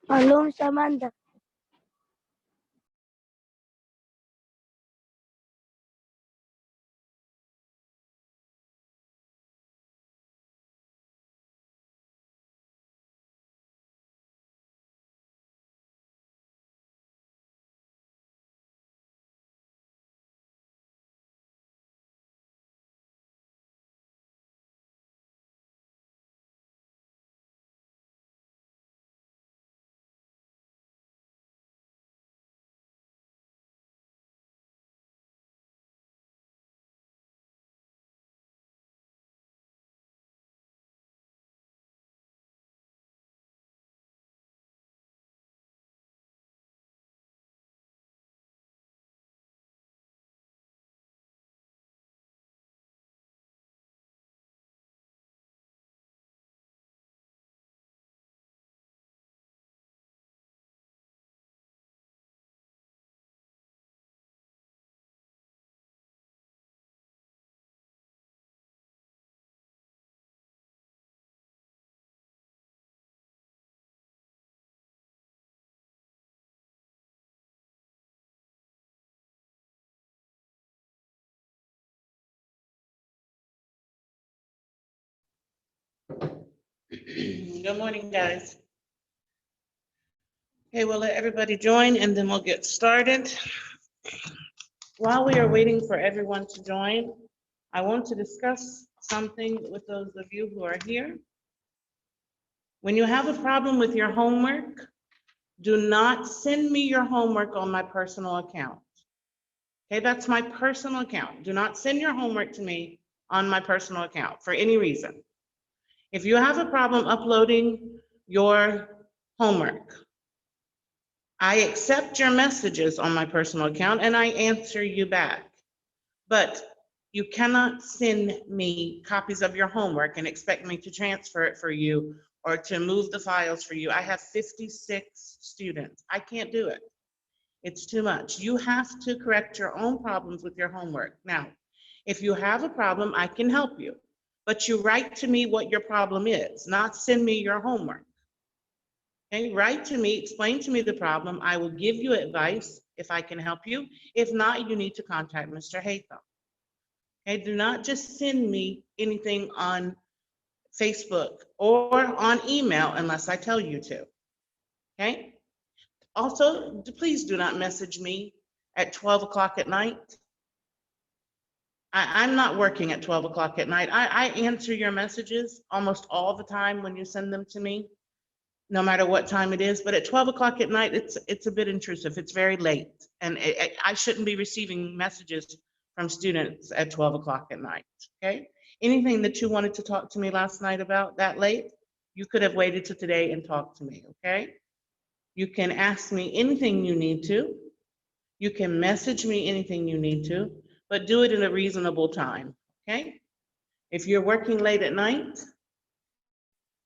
Hello, Miss Amanda. Good morning, guys. Okay, we'll let everybody join and then we'll get started. While we are waiting for everyone to join, I want to discuss something with those of you who are here. When you have a problem with your homework, do not send me your homework on my personal account. Okay, that's my personal account. Do not send your homework to me on my personal account for any reason. If you have a problem uploading your homework, I accept your messages on my personal account and I answer you back. But you cannot send me copies of your homework and expect me to transfer it for you or to move the files for you. I have 56 students. I can't do it. It's too much. You have to correct your own problems with your homework. Now, if you have a problem, I can help you. But you write to me what your problem is, not send me your homework. Okay, write to me, explain to me the problem. I will give you advice if I can help you. If not, you need to contact Mr. Haytham. Okay, do not just send me anything on Facebook or on email unless I tell you to. Okay? Also, please do not message me at 12 o'clock at night. I'm not working at 12 o'clock at night. I answer your messages almost all the time when you send them to me, no matter what time it is. But at 12 o'clock at night, it's a bit intrusive. It's very late. And I shouldn't be receiving messages from students at 12 o'clock at night, okay? Anything that you wanted to talk to me last night about that late, you could have waited till today and talked to me, okay? You can ask me anything you need to. You can message me anything you need to, but do it in a reasonable time, okay? If you're working late at night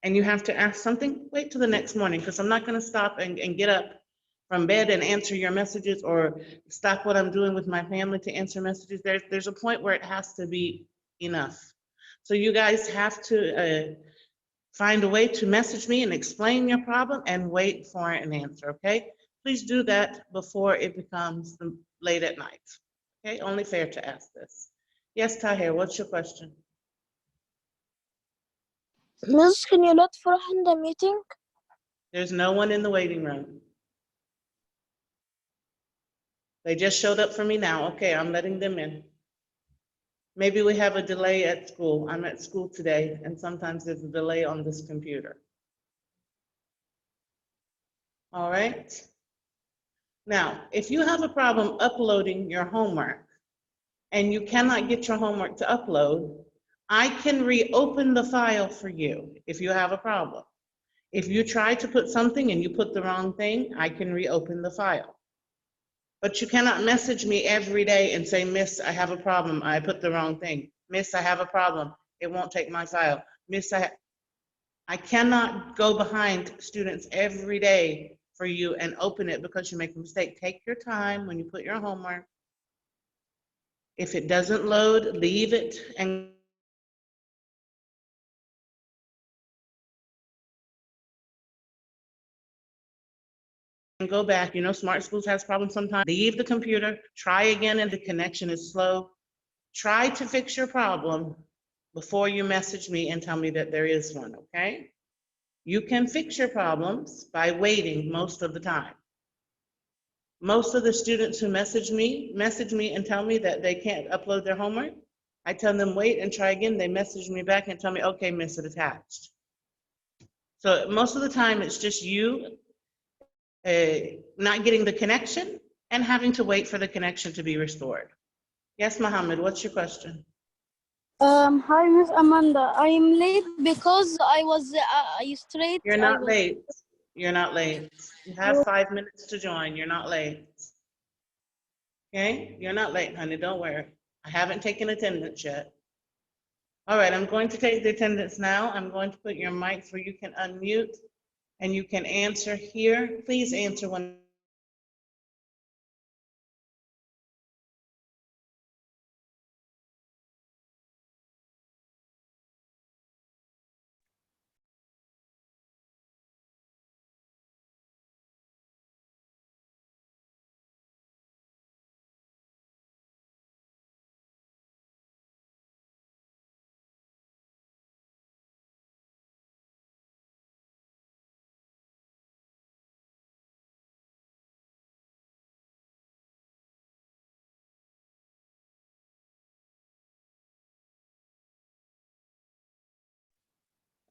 and you have to ask something, wait till the next morning, because I'm not going to stop and get up from bed and answer your messages or stop what I'm doing with my family to answer messages. There's a point where it has to be enough. So you guys have to find a way to message me and explain your problem and wait for an answer, okay? Please do that before it becomes late at night, okay? Only fair to ask this. Yes, Tahir, what's your question? Miss, can you not for the meeting? There's no one in the waiting room. They just showed up for me now. Okay, I'm letting them in. Maybe we have a delay at school. I'm at school today, and sometimes there's a delay on this computer. All right. Now, if you have a problem uploading your homework and you cannot get your homework to upload, I can reopen the file for you if you have a problem. If you try to put something and you put the wrong thing, I can reopen the file. But you cannot message me every day and say, Miss, I have a problem. I put the wrong thing. Miss, I have a problem. It won't take my file. Miss, I cannot go behind students every day for you and open it because you make a mistake. Take your time when you put your homework. If it doesn't load, leave it and go back. You know, Smart Schools has problems sometimes. Leave the computer, try again, and the connection is slow. Try to fix your problem before you message me and tell me that there is one, okay? You can fix your problems by waiting most of the time. Most of the students who message me and tell me that they can't upload their homework. I tell them wait and try again. They message me back and tell me, okay, miss, it attached. So most of the time it's just you not getting the connection and having to wait for the connection to be restored. Yes, Mohammed, what's your question? Hi, Miss Amanda. I am late because I was straight. You're not late. You're not late. You have 5 minutes to join. You're not late. Okay? You're not late, honey. Don't worry. I haven't taken attendance yet. All right, I'm going to take the attendance now. I'm going to put your mics where you can unmute and you can answer here. Please answer when.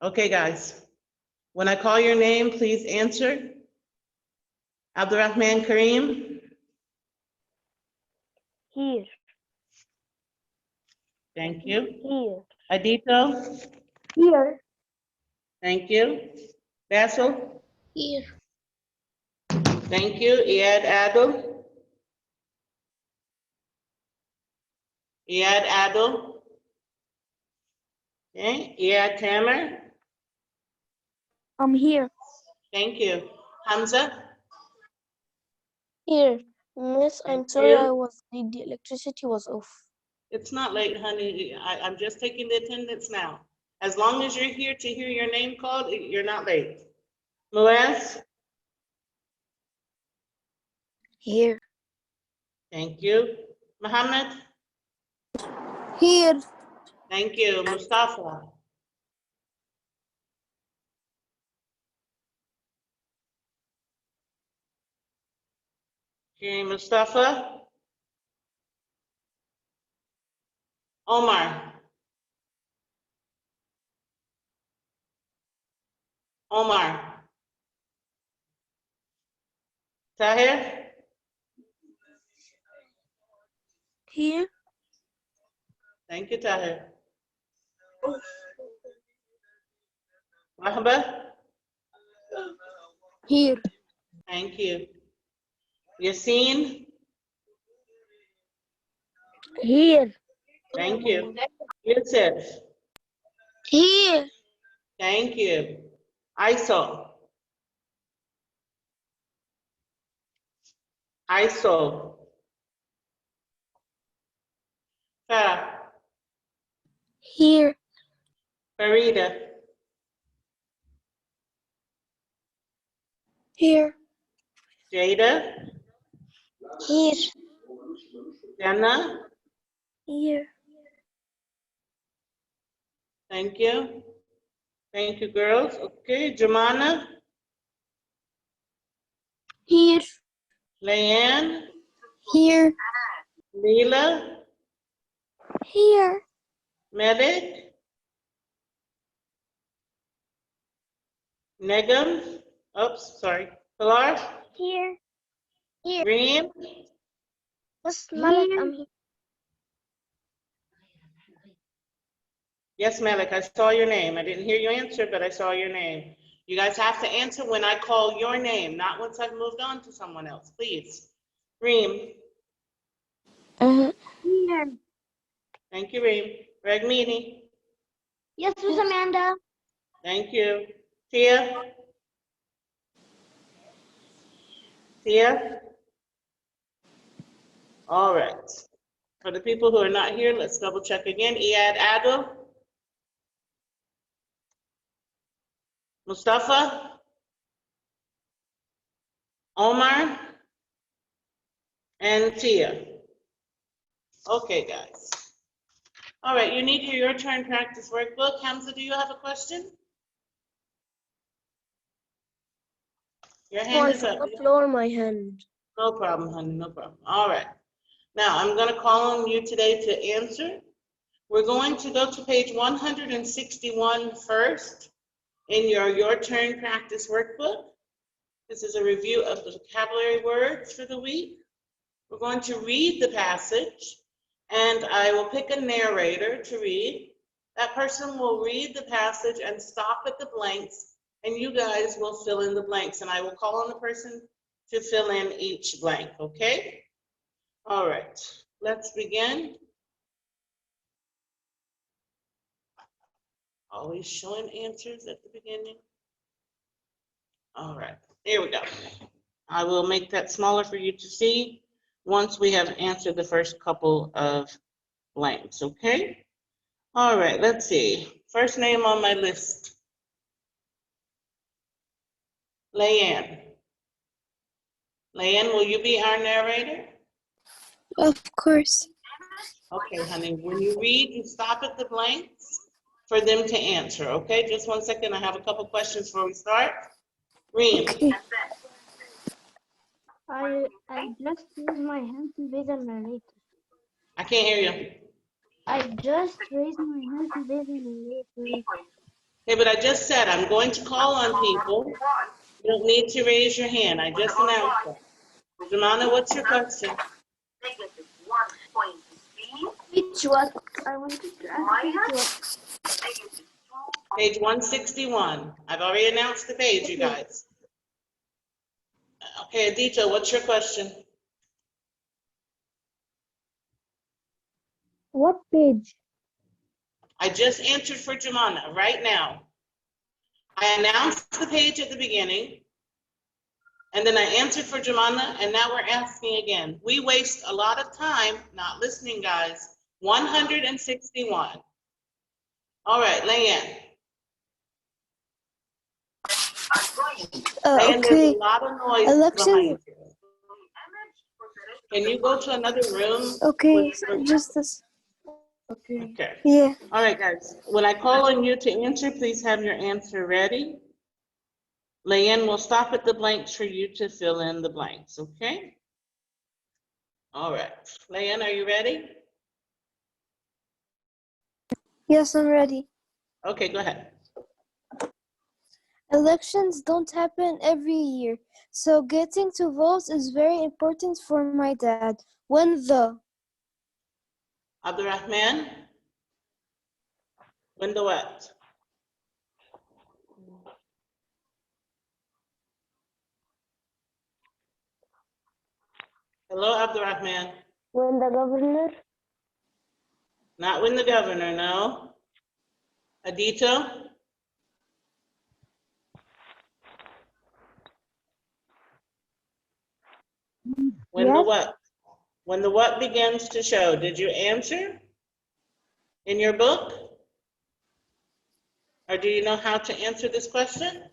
Okay, guys. When I call your name, please answer. Abdurrahman Kareem. Here. Thank you. Here. Adito. Here. Thank you. Basil. Here. Thank you. Iyad Adil. Iyad Adil. Okay. Iyad Tamer. I'm here. Thank you. Hamza. Here. Miss, I'm Thank sorry you. the electricity was off. It's not late, honey. I'm just taking the attendance now. As long as you're here to hear your name called, you're not late. Muaz. Here. Thank you. Muhammad. Here. Thank you. Mustafa. Okay, Mustafa. Omar. Omar. Tahir. Here. Thank you, Tahir. Rahba. Here. Thank you. Yassine. Here. Thank you. Yusuf. Here. Thank you. ISO. ISO. Farah. Here. Farida. Here. Jada. Here. Jenna. Here. Thank you. Thank you, girls. Okay, Jumana. Here. Leanne. Here. Leela. Here. Medic. Negam. Oops, sorry. Pilar. Here. Here. Reem. Miss Malik, I'm here. Yes, Malik, I saw your name. I didn't hear you answer, but I saw your name. You guys have to answer when I call your name, not once I've moved on to someone else, please. Reem. Here. Thank you, Reem. Regmini. Yes, Miss Amanda. Thank you. Tia. Tia. All right. For the people who are not here, let's double check again. Iyad Adil. Mustafa. Omar and Tia. Okay, guys. All right, you need your turn practice workbook. Hamza, do you have a question? Your hand is up. Lower my hand. No problem, honey, no problem. All right. Now, I'm going to call on you today to answer. We're going to go to page 161 first in your turn practice workbook. This is a review of the vocabulary words for the week. We're going to read the passage, and I will pick a narrator to read. That person will read the passage and stop at the blanks, and you guys will fill in the blanks, and I will call on the person to fill in each blank, okay? All right, let's begin. Always showing answers at the beginning. All right, here we go. I will make that smaller for you to see once we have answered the first couple of blanks, okay? All right, let's see. First name on my list. Leanne. Leanne, will you be our narrator? Of course. Okay, honey, when you read, you stop at the blanks for them to answer, okay? Just 1 second, I have a couple questions before we start. Read. Okay. I just raised my hand to be the narrator. I can't hear you. I just raised my hand to be the narrator. Okay, but I just said I'm going to call on people. You don't need to raise your hand. I just announced that. Jemana, what's your question? Which what? I wanted to ask which what? Page 161. I've already announced the page, you guys. Okay, Adito, what's your question? What page? I just answered for Jemana right now. I announced the page at the beginning, and then I answered for Jemana, and now we're asking again. We waste a lot of time not listening, guys. 161. All right, Leanne. Leanne, Okay. there's a lot of noise Election. behind you. Can you go to another room? Okay, just this. Okay. Okay. Yeah. All right, guys. When I call on you to answer, please have your answer ready. Leanne will stop at the blanks for you to fill in the blanks, okay? All right. Leanne, are you ready? Yes, I'm ready. Okay, go ahead. Elections don't happen every year, so getting to vote is very important for my dad. When the Abdurrahman? When the what? Hello, Abdurrahman. When the governor? Not when the governor, no. Adito? When the Yes. what? When the what begins to show. Did you answer in your book? Or do you know how to answer this question?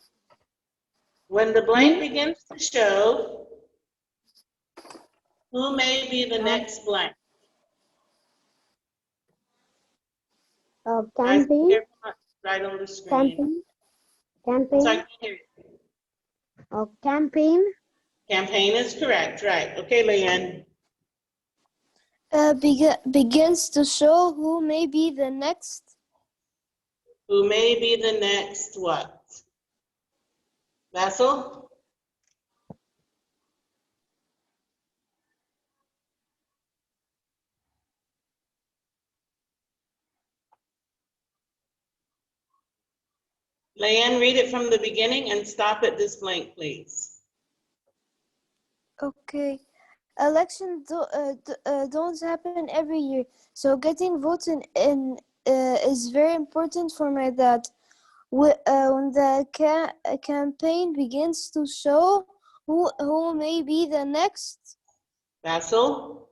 When the blank begins to show, who may be the next blank? Guys, Campaign. here, right on the screen. Campaign. Sorry, I can't hear you. Campaign. Campaign is correct, right. Okay, Leanne. begins to show who may be the next. Who may be the next what? Vassal? Leanne, read it from the beginning and stop at this blank, please. Okay. Elections don't happen every year, so getting voted in is very important for my dad. When the campaign begins to show who may be the next. Vassal?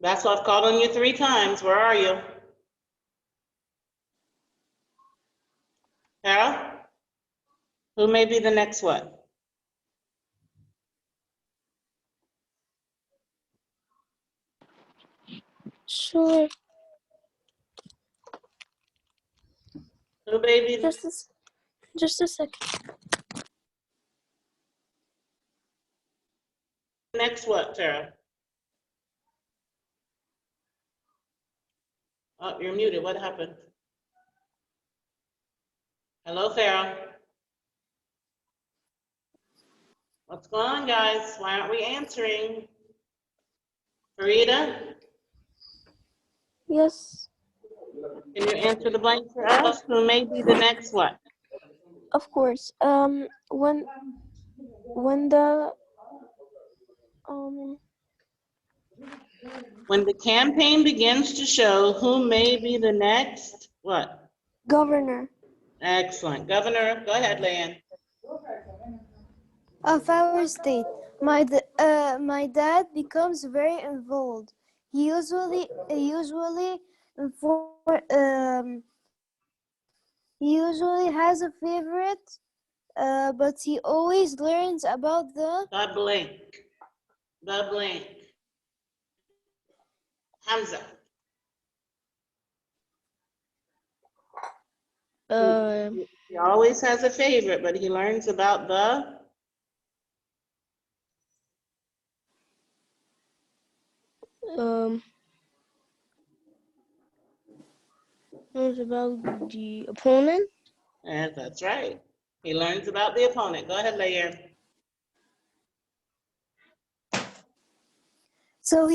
Vassal, I've called on you 3 times. Where are you? Sarah? Who may be the next what? Sure. So baby, Just a second. next what, Tara? Oh, you're muted. What happened? Hello, Farrah. What's going on, guys? Why aren't we answering? Farida, Yes, can you answer the blank for us? Who may be the next what? of course. When the When the campaign begins to show who may be the next what? governor Excellent. Governor, go ahead, Leanne. of our state, my dad becomes very involved. He usually has a favorite, but he always learns about the The blank. The blank. Hamza. He always has a favorite, but he learns about the knows about the opponent. yes, that's right. He learns about the opponent. Go ahead, Leanne. So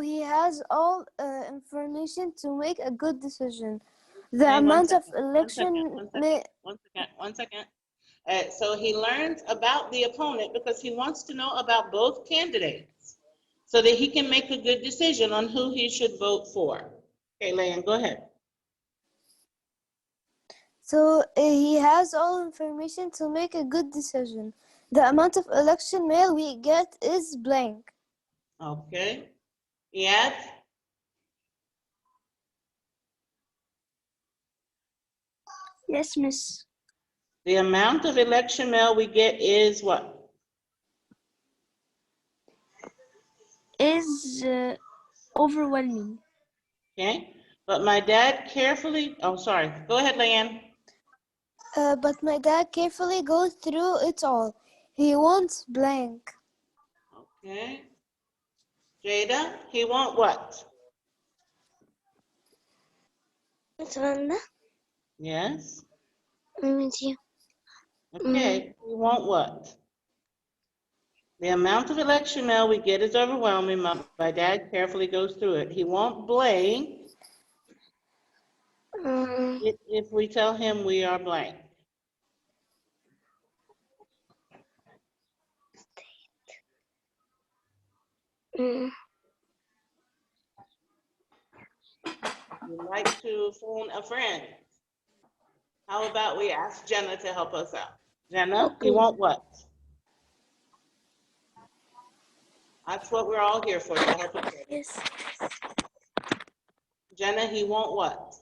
he has all information to make a good decision. The Okay, amount of election one second. So he learns about the opponent because he wants to know about both candidates so that he can make a good decision on who he should vote for. Okay, Leanne, go ahead. So he has all information to make a good decision. The amount of election mail we get is blank. Okay. Yes. Yes, miss. The amount of election mail we get is what? Is overwhelming. Okay. But my dad carefully, oh, sorry. Go ahead, Leanne. But my dad carefully goes through it all. He wants blank. Okay. Jada, he want what? Yes. I'm with you. Okay. He want what? The amount of election mail we get is overwhelming. My dad carefully goes through it. He won't blank if we tell him we are blank. You'd like to phone a friend. How about we ask Jenna to help us out? Jenna, Okay. you want what? That's what we're all here for, to help each other. Yes. Jenna, he want what?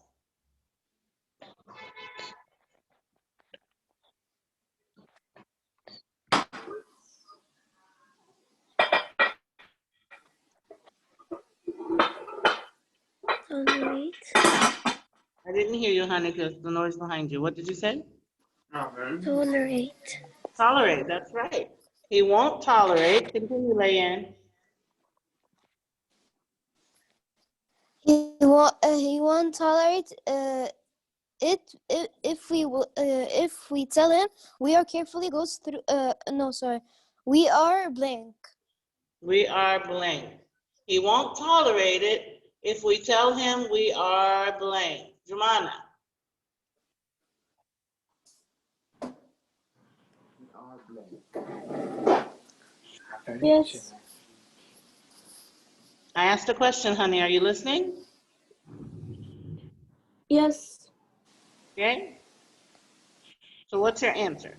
Tolerate. I didn't hear you, honey, because the noise behind you. What did you say? Tolerate. Tolerate, that's right. He won't tolerate. Continue, Leanne. He won't tolerate it if we tell him we are carefully goes through no sorry we are blank. We are blank. He won't tolerate it if we tell him we are blank. Jumana. Yes. I asked a question, honey. Are you listening? Yes. Okay. So what's your answer?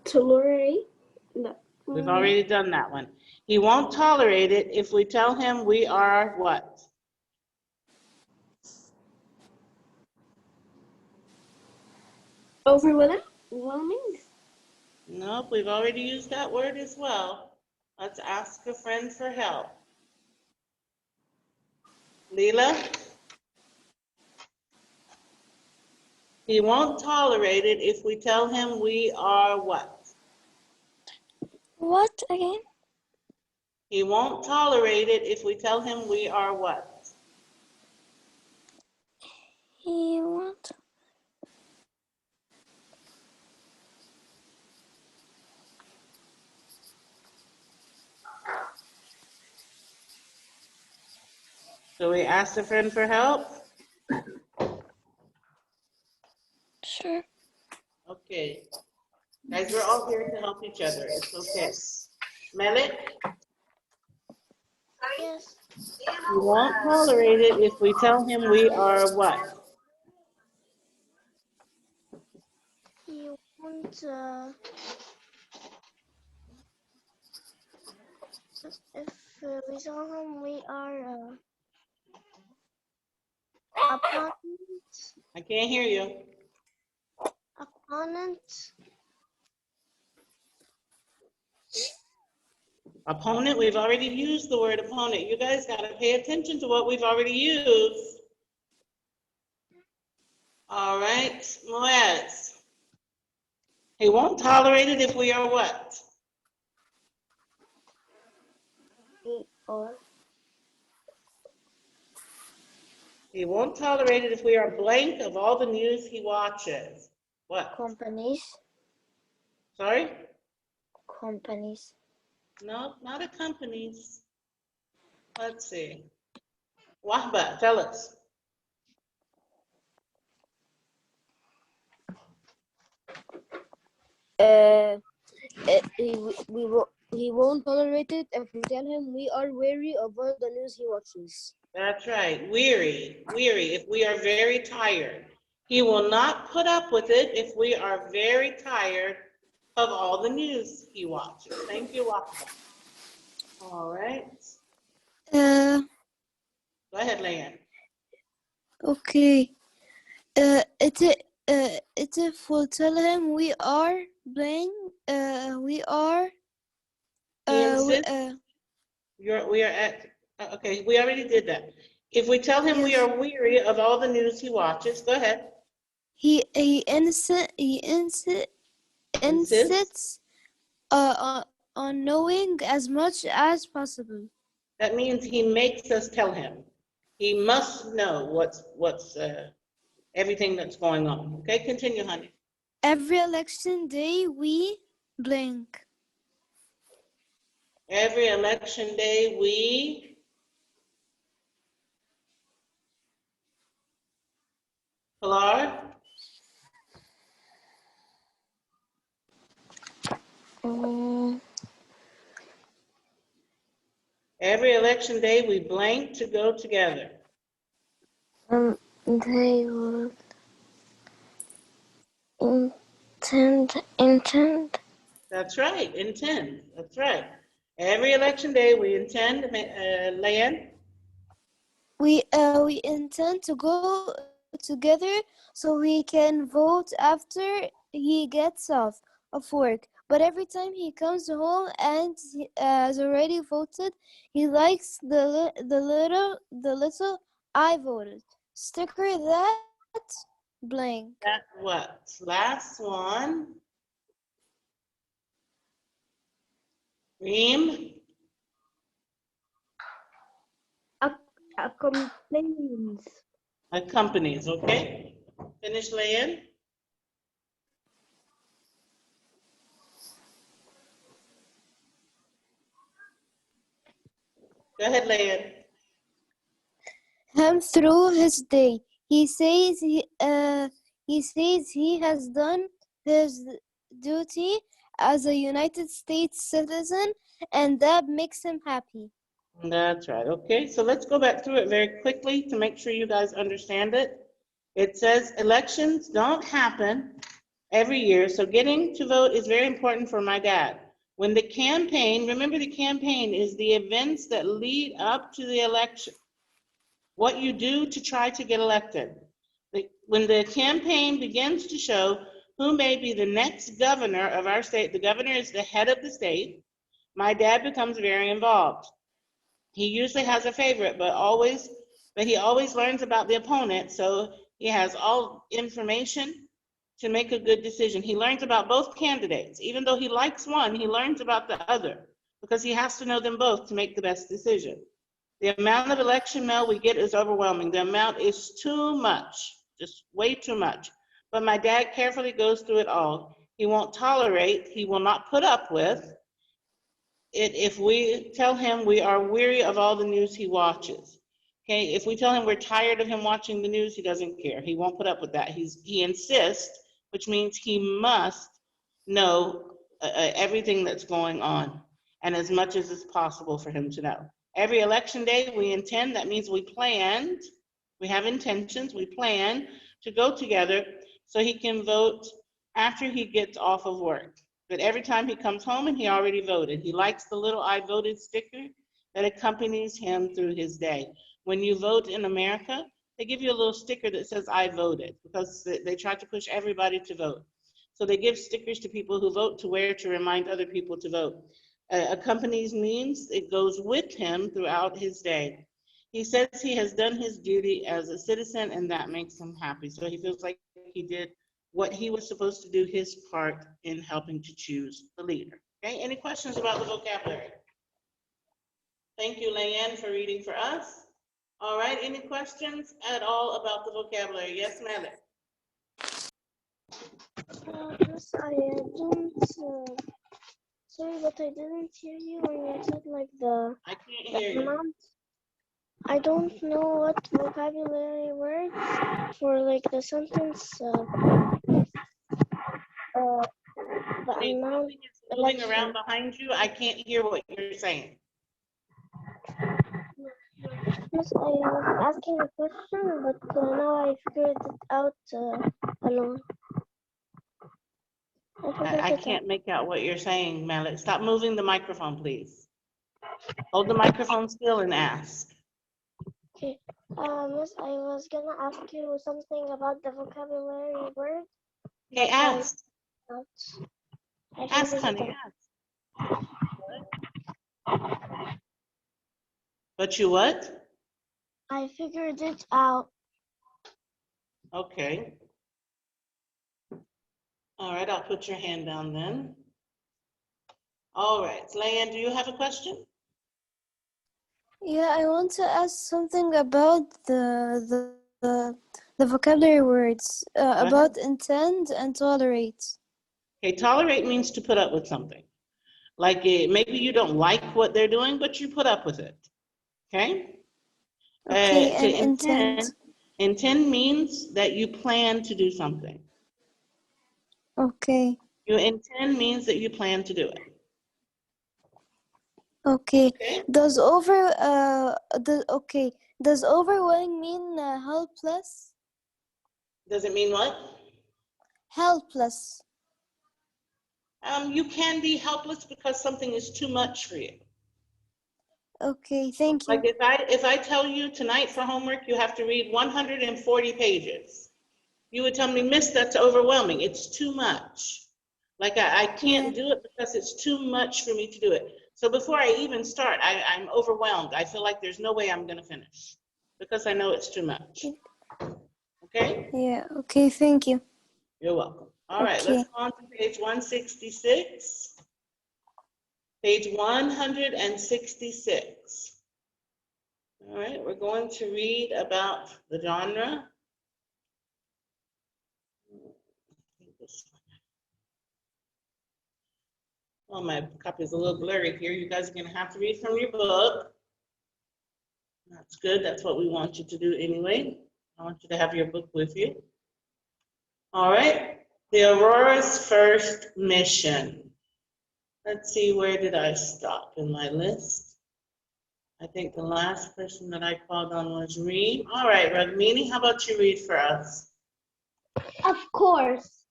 Tolerate. No. We've already done that one. He won't tolerate it if we tell him we are what? Overwhelming. Nope, we've already used that word as well. Let's ask a friend for help. Leela? He won't tolerate it if we tell him we are what? What again? He won't tolerate it if we tell him we are what? He won't. So we asked a friend for help? Sure. Okay. Guys, we're all here to help each other. It's okay. Melik? Yes. He won't tolerate it if we tell him we are what? He won't. If we tell him we are opponents. I can't hear you. Opponents. Opponent, we've already used the word opponent. You guys got to pay attention to what we've already used. All right, Moaz. He won't tolerate it if we are what? We are He won't tolerate it if we are blank of all the news he watches. What? companies. Sorry? Companies. No, not a companies. Let's see. Wahba, tell us. He won't tolerate it if we tell him we are wary of all the news he watches. That's right. Weary, if we are very tired. He will not put up with it if we are very tired of all the news he watches. Thank you, Wahba. All right. Uh. Go ahead, Leanne. Okay. It if we'll tell him we are playing. We are. He insists. We are at. Okay, we already did that. If we tell him we Yes. are weary of all the news he watches, go ahead. He insists on knowing as much as possible. That means he makes us tell him. He must know what's everything that's going on. Okay, continue, honey. Every election day we blink. Every election day we Pilar, every election day we blank to go together. They would intend. That's right, intend. That's right. Every election day we intend, Leanne? We intend to go together so we can vote after he gets off of work. But every time he comes home and he has already voted, he likes the little I voted sticker that blank. That what? Last one. Reem? Complaints. Accompanies, okay? Finish, Leanne? Go ahead, Leanne. Him through his day. He says he has done his duty as a United States citizen, and that makes him happy. That's right. Okay, so let's go back through it very quickly to make sure you guys understand it. It says elections don't happen every year, so getting to vote is very important for my dad. When the campaign, remember the campaign is the events that lead up to the election, what you do to try to get elected. When the campaign begins to show who may be the next governor of our state. The governor is the head of the state. My dad becomes very involved. He usually has a favorite, but he always learns about the opponent, so he has all information to make a good decision. He learns about both candidates. Even though he likes one, he learns about the other because he has to know them both to make the best decision. The amount of election mail we get is overwhelming. The amount is too much, just way too much. But my dad carefully goes through it all. He won't tolerate, he will not put up with it if we tell him we are weary of all the news he watches. Okay, if we tell him we're tired of him watching the news, he doesn't care. He won't put up with that. He insists, which means he must know everything that's going on, and as much as is possible for him to know. Every election day we intend, that means we have intentions, we plan to go together so he can vote after he gets off of work. But every time he comes home and he already voted. He likes the little I voted sticker that accompanies him through his day. When you vote in America, they give you a little sticker that says I voted because they try to push everybody to vote. So they give stickers to people who vote to wear to remind other people to vote. Accompanies means it goes with him throughout his day. He says he has done his duty as a citizen and that makes him happy. So he feels like he did what he was supposed to do, his part in helping to choose the leader. Okay, any questions about the vocabulary? Thank you, Leanne, for reading for us. All right, any questions at all about the vocabulary? Yes, Malik. Yes, I don't. Sorry, but I didn't hear you when you said like the I can't hear you. amount. I don't know what vocabulary words for like the sentence. The Okay, amount. moving around behind you, I can't hear what you're saying. Yes, I was asking a question, but now I figured it out alone. I can't make out what you're saying, Malik. Stop moving the microphone, please. Hold the microphone still and ask. Okay. Miss, I was gonna ask you something about the vocabulary word. Okay, ask. I Ask, figured it honey, out. ask. But you what? I figured it out. Okay. All right, I'll put your hand down then. All right, Leanne, do you have a question? Yeah, I want to ask something about the vocabulary words about intend and tolerate. Okay, tolerate means to put up with something. Like maybe you don't like what they're doing, but you put up with it. Okay? Okay, To and intend. Intend means that you plan to do something. Okay. You intend means that you plan to do it. Okay. Okay? Does overwhelming mean helpless? Does it mean what? Helpless. You can be helpless because something is too much for you. Okay, thank you. Like if I tell you tonight for homework you have to read 140 pages, you would tell me, Miss, that's overwhelming. It's too much. Like I can't do it because it's too much for me to do it. So before I even start, I'm overwhelmed. I feel like there's no way I'm going to finish because I know it's too much. Okay? Yeah, okay, thank you. You're welcome. All right, let's go on to page 166. Page 166. All right, we're going to read about the genre. Well, my copy is a little blurry here. You guys are going to have to read from your book. That's good. That's what we want you to do anyway. I want you to have your book with you. All right. The Aurora's first mission. Let's see, where did I stop in my list? I think the last person that I called on was Reem. All right, Ragmini, how about you read for us? Of course.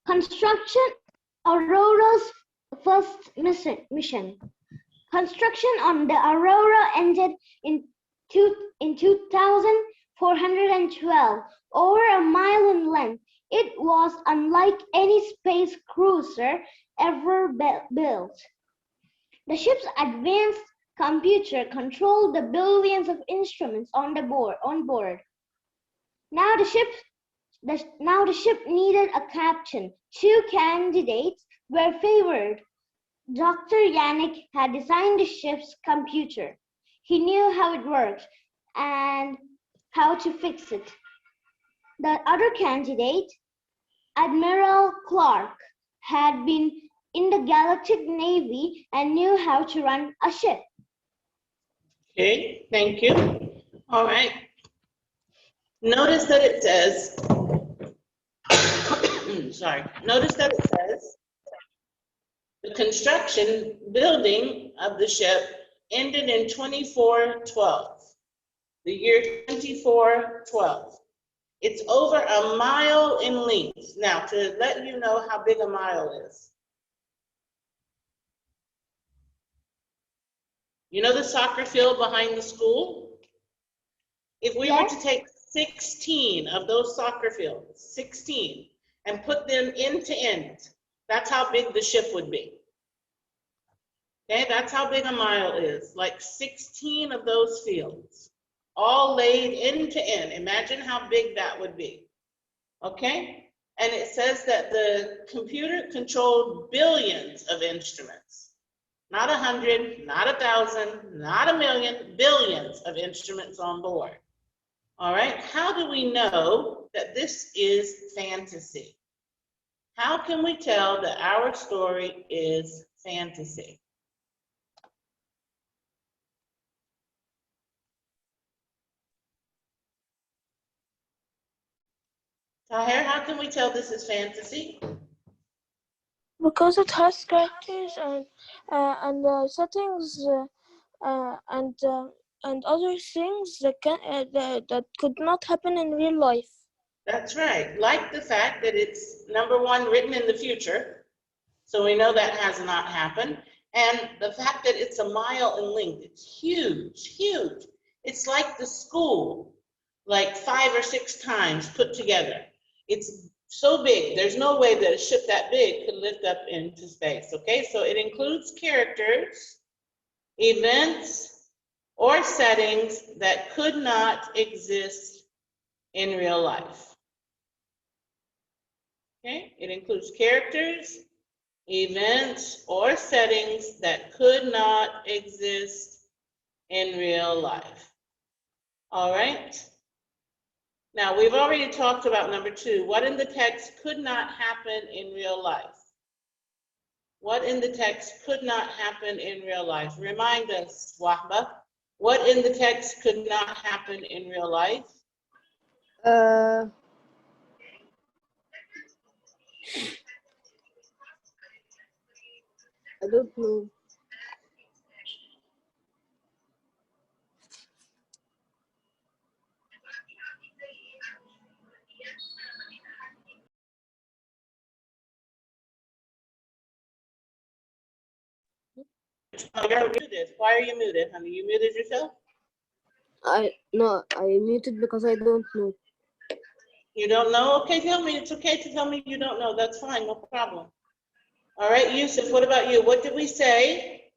Construction, Aurora's first mission. Construction on the Aurora ended in 2412, over a mile in length. It was unlike any space cruiser ever built. The ship's advanced computer controlled the billions of instruments on board. Now the ship needed a captain. Two candidates were favored. Dr. Yannick had designed the ship's computer. He knew how it worked and how to fix it. The other candidate, Admiral Clark, had been in the Galactic Navy and knew how to run a ship. Okay, thank you. All right. Notice that it says, sorry, notice that it says, the construction building of the ship ended in 2412, the year 2412. It's over a mile in length. Now, to let you know how big a mile is. You know the soccer field behind the school? If we were to take 16 of those soccer fields, 16, and put them end to end, that's how big the ship would be. Okay, that's how big a mile is, like 16 of those fields, all laid end to end. Imagine how big that would be. Okay, and it says that the computer controlled billions of instruments. Not 100, not 1,000, not 1,000,000, billions of instruments on board. All right, how do we know that this is fantasy? How can we tell that our story is fantasy? Tahir, how can we tell this is fantasy? Because it has characters and settings and other things that could not happen in real life. That's right. Like the fact that it's, number one, written in the future, so we know that has not happened, and the fact that it's a mile in length. It's huge, huge. It's like the school, like 5 or 6 times put together. It's so big, there's no way that a ship that big could lift up into space, okay? So it includes characters, events, or settings that could not exist in real life. Okay, it includes characters, events, or settings that could not exist in real life. All right. Now, we've already talked about number 2. What in the text could not happen in real life? What in the text could not happen in real life? Remind us, Wahba. What in the text could not happen in real life? I don't know. Oh, you're muted. Why are you muted, honey? You muted yourself? I muted because I don't know. You don't know? Okay, tell me. It's okay to tell me you don't know. That's fine, no problem. All right, Yusuf, what about you? What did we say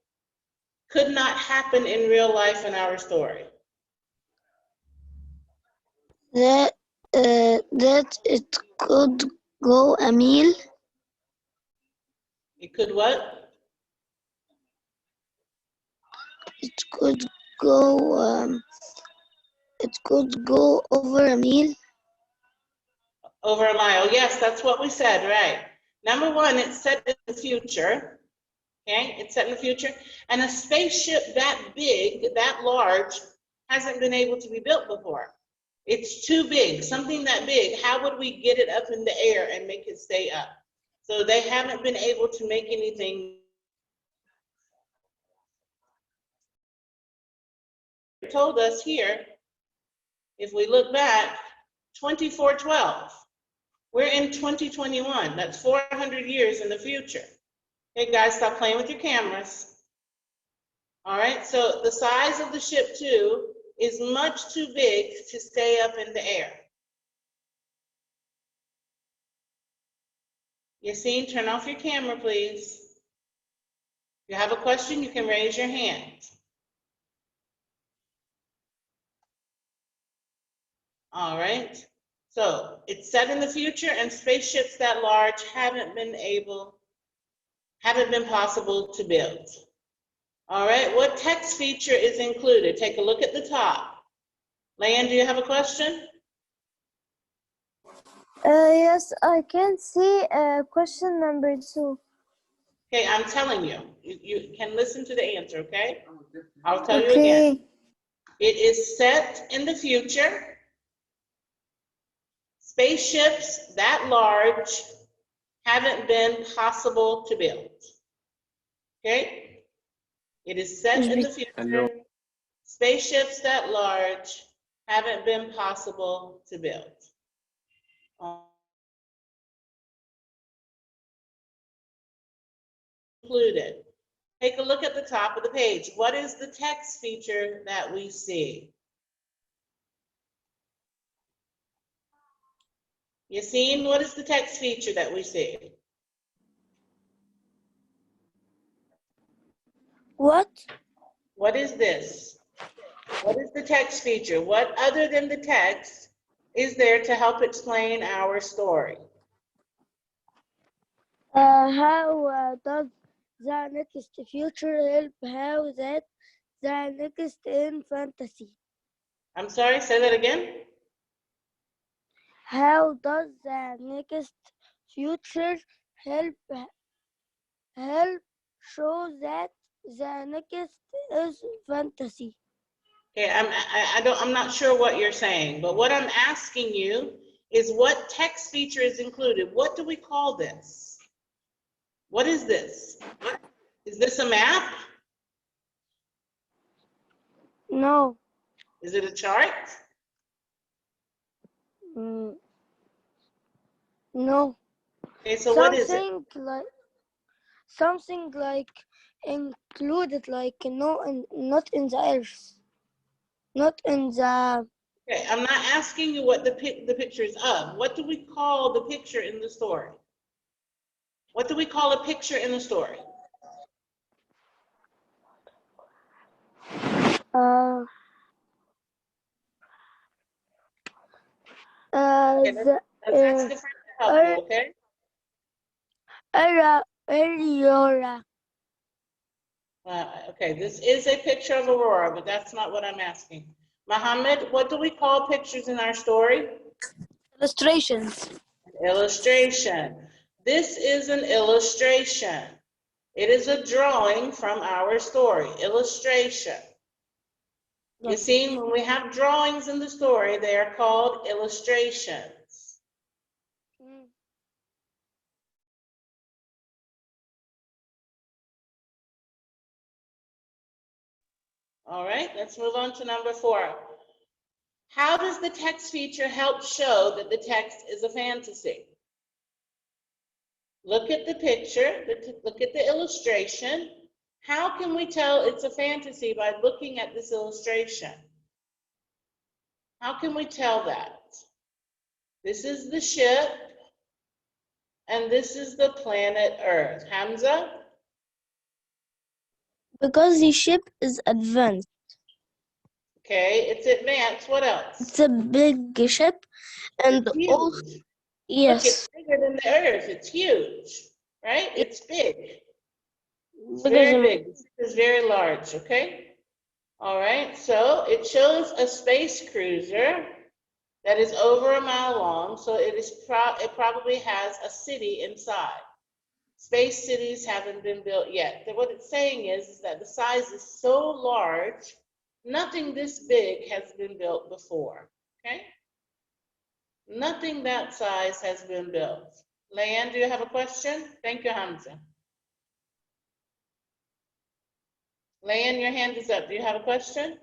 could not happen in real life in our story? That it could go a mile. It could what? It could go. It could go over a mile. Over a mile. Yes, that's what we said, right? Number 1, it's set in the future. Okay, it's set in the future. And a spaceship that big, that large, hasn't been able to be built before. It's too big, something that big. How would we get it up in the air and make it stay up? So they haven't been able to make anything. It told us here, if we look back, 2412. We're in 2021. That's 400 years in the future. Hey guys, stop playing with your cameras. All right, so the size of the ship too is much too big to stay up in the air. Yassine, turn off your camera, please. If you have a question, you can raise your hand. All right. So it's set in the future, and spaceships that large haven't been possible to build. All right. What text feature is included? Take a look at the top. Leanne, do you have a question? Yes, I can see question number 2. Okay, I'm telling you. You can listen to the answer, okay? I'll tell you again. It is set in the future. Spaceships that large haven't been possible to build. Okay? It is set in the future. Hello. Spaceships that large haven't been possible to build. Included. Take a look at the top of the page. What is the text feature that we see? Yassine, what is the text feature that we see? What? What is this? What is the text feature? What other than the text is there to help explain our story? How does the next future help? How that the next in fantasy? I'm sorry, say that again. How does the next future help show that the next is fantasy? Okay, I'm not sure what you're saying, but what I'm asking you is what text feature is included? What do we call this? What is this? Is this a map? No. Is it a chart? No. Okay, so what is it? Something like included, like no, not in the earth, not in the. Okay, I'm not asking you what the picture is of. What do we call the picture in the story? What do we call a picture in the story? The Let's ask a friend to help you, okay? Aurora. Okay, this is a picture of Aurora, but that's not what I'm asking. Mohammed, what do we call pictures in our story? Illustrations. Illustration. This is an illustration. It is a drawing from our story. Illustration. You see, when we have drawings in the story, they are called illustrations. All right, let's move on to number 4. How does the text feature help show that the text is a fantasy? Look at the picture, look at the illustration. How can we tell it's a fantasy by looking at this illustration? How can we tell that? This is the ship, and this is the planet Earth. Hamza? Because the ship is advanced. Okay, it's advanced. What else? It's a big ship, and all. Yes. Look, it's bigger than the Earth. It's huge, right? It's big. It's very big. It's very large, okay? All right, so it shows a space cruiser that is over a mile long, so it probably has a city inside. Space cities haven't been built yet. What it's saying is that the size is so large, nothing this big has been built before, okay? Nothing that size has been built. Leanne, do you have a question? Thank you, Hamza. Leanne, your hand is up. Do you have a question?